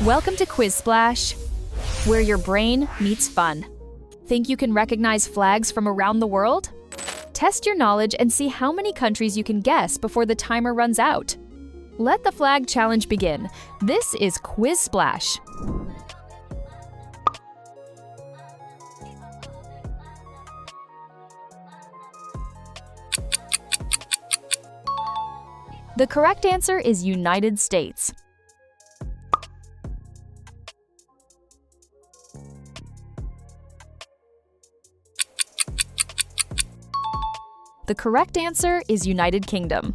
Welcome to Quiz Splash, where your brain meets fun. Think you can recognize flags from around the world? Test your knowledge and see how many countries you can guess before the timer runs out. Let the flag challenge begin. This is Quiz Splash. The correct answer is United States. The correct answer is United Kingdom.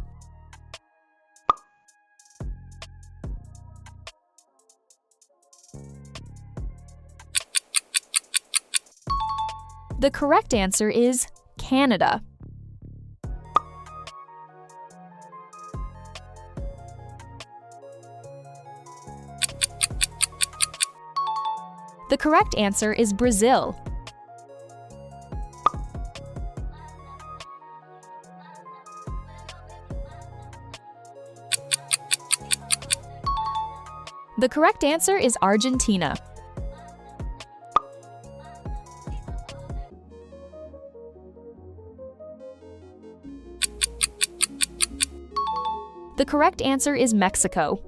The correct answer is Canada. The correct answer is Brazil. The correct answer is Argentina. The correct answer is Mexico.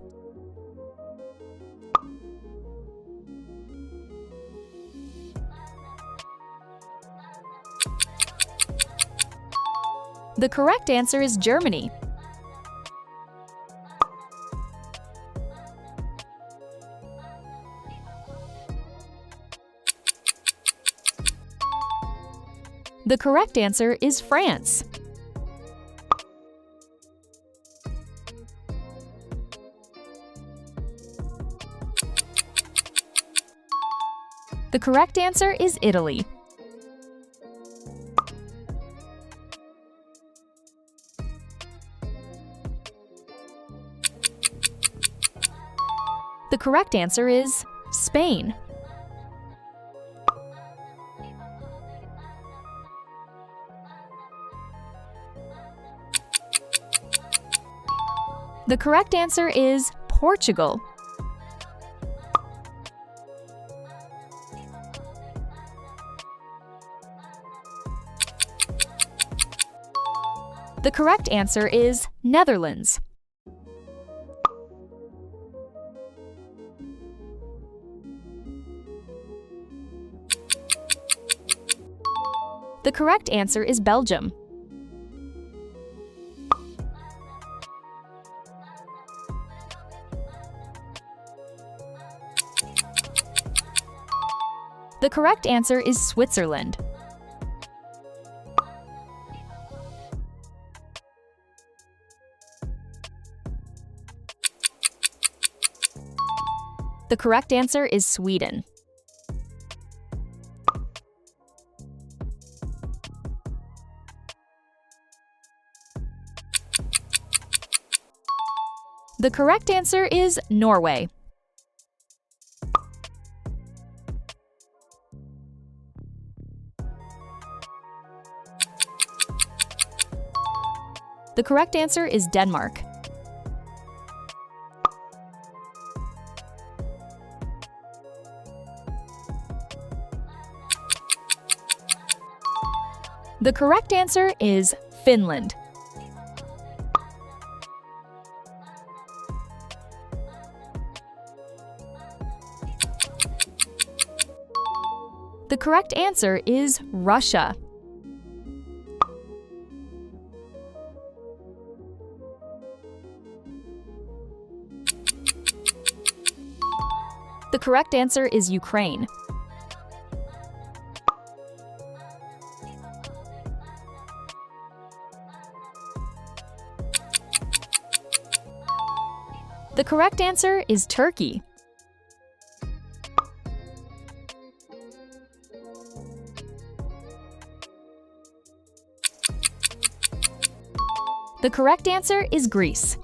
The correct answer is Germany. The correct answer is France. The correct answer is Italy. The correct answer is Spain. The correct answer is Portugal. The correct answer is Netherlands. The correct answer is Belgium. The correct answer is Switzerland. The correct answer is Sweden. The correct answer is Norway. The correct answer is Denmark. The correct answer is Finland. The correct answer is Russia. The correct answer is Ukraine. The correct answer is Turkey. The correct answer is Greece.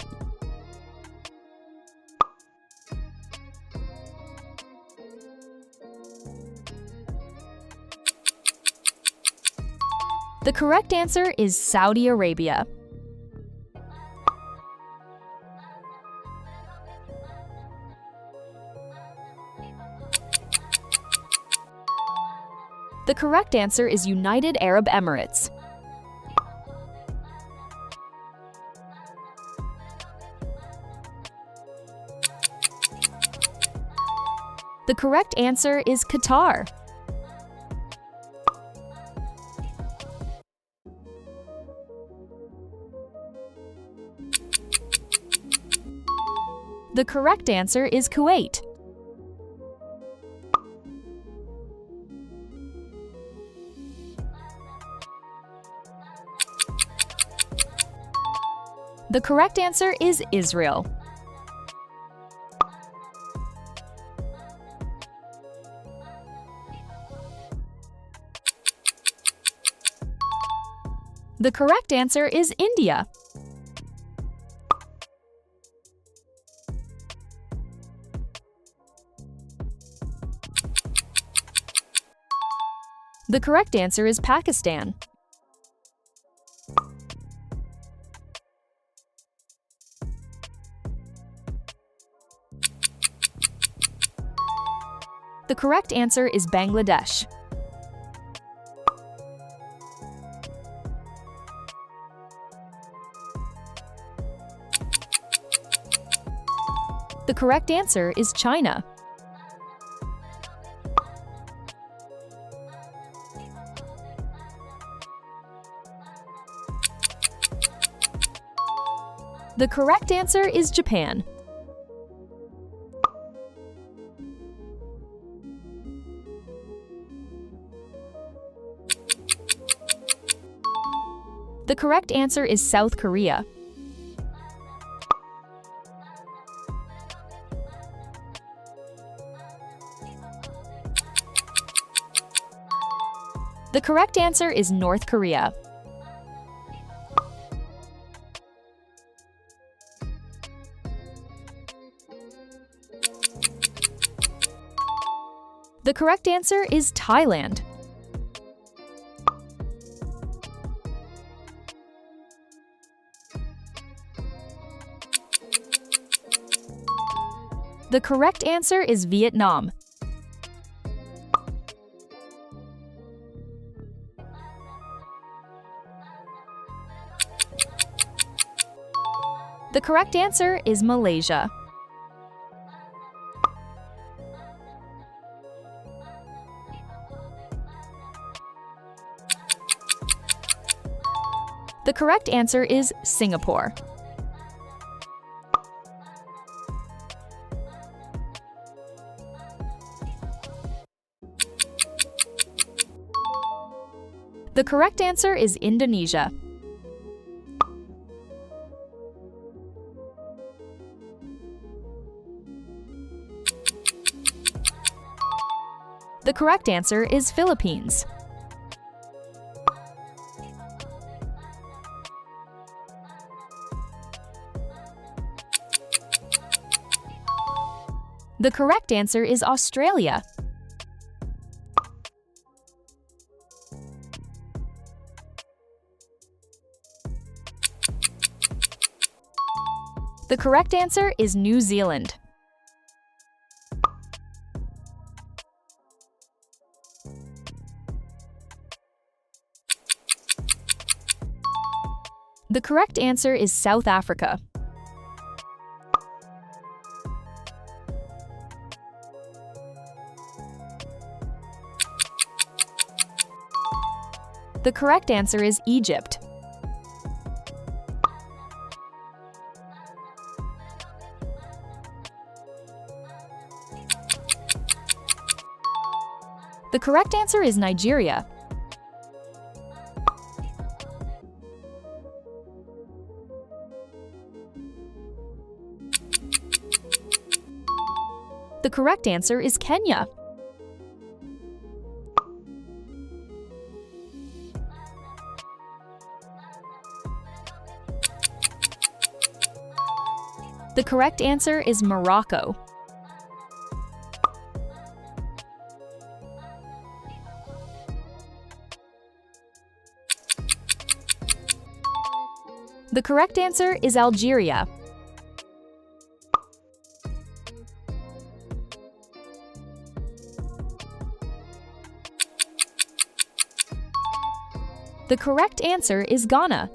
The correct answer is Saudi Arabia. The correct answer is United Arab Emirates. The correct answer is Qatar. The correct answer is Kuwait. The correct answer is Israel. The correct answer is India. The correct answer is Pakistan. The correct answer is Bangladesh. The correct answer is China. The correct answer is Japan. The correct answer is South Korea. The correct answer is North Korea. The correct answer is Thailand. The correct answer is Vietnam. The correct answer is Malaysia. The correct answer is Singapore. The correct answer is Indonesia. The correct answer is Philippines. The correct answer is Australia. The correct answer is New Zealand. The correct answer is South Africa. The correct answer is Egypt. The correct answer is Nigeria. The correct answer is Kenya. The correct answer is Morocco. The correct answer is Algeria. The correct answer is Ghana.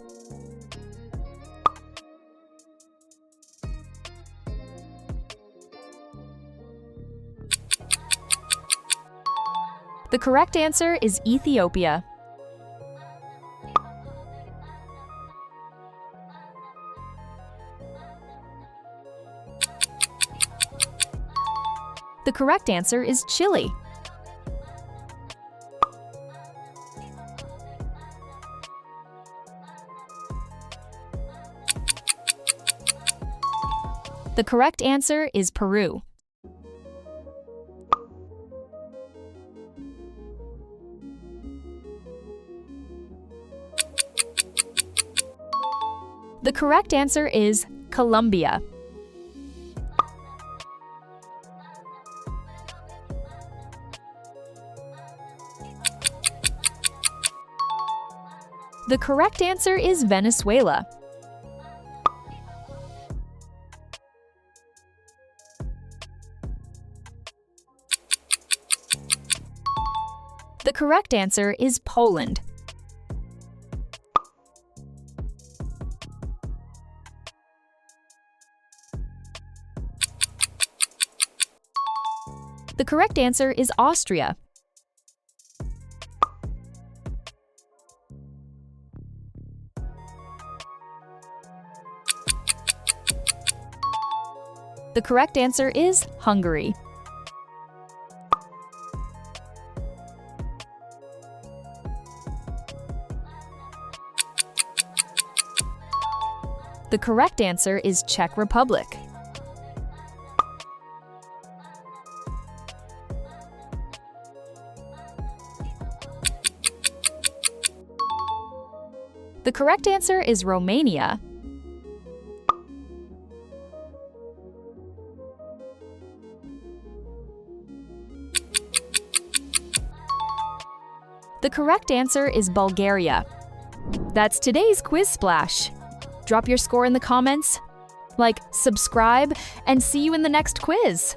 The correct answer is Ethiopia. The correct answer is Chile. The correct answer is Peru. The correct answer is Colombia. The correct answer is Venezuela. The correct answer is Poland. The correct answer is Austria. The correct answer is Hungary. The correct answer is Czech Republic. The correct answer is Romania. The correct answer is Bulgaria. That's today's Quiz Splash. Drop your score in the comments, like, subscribe, and see you in the next quiz.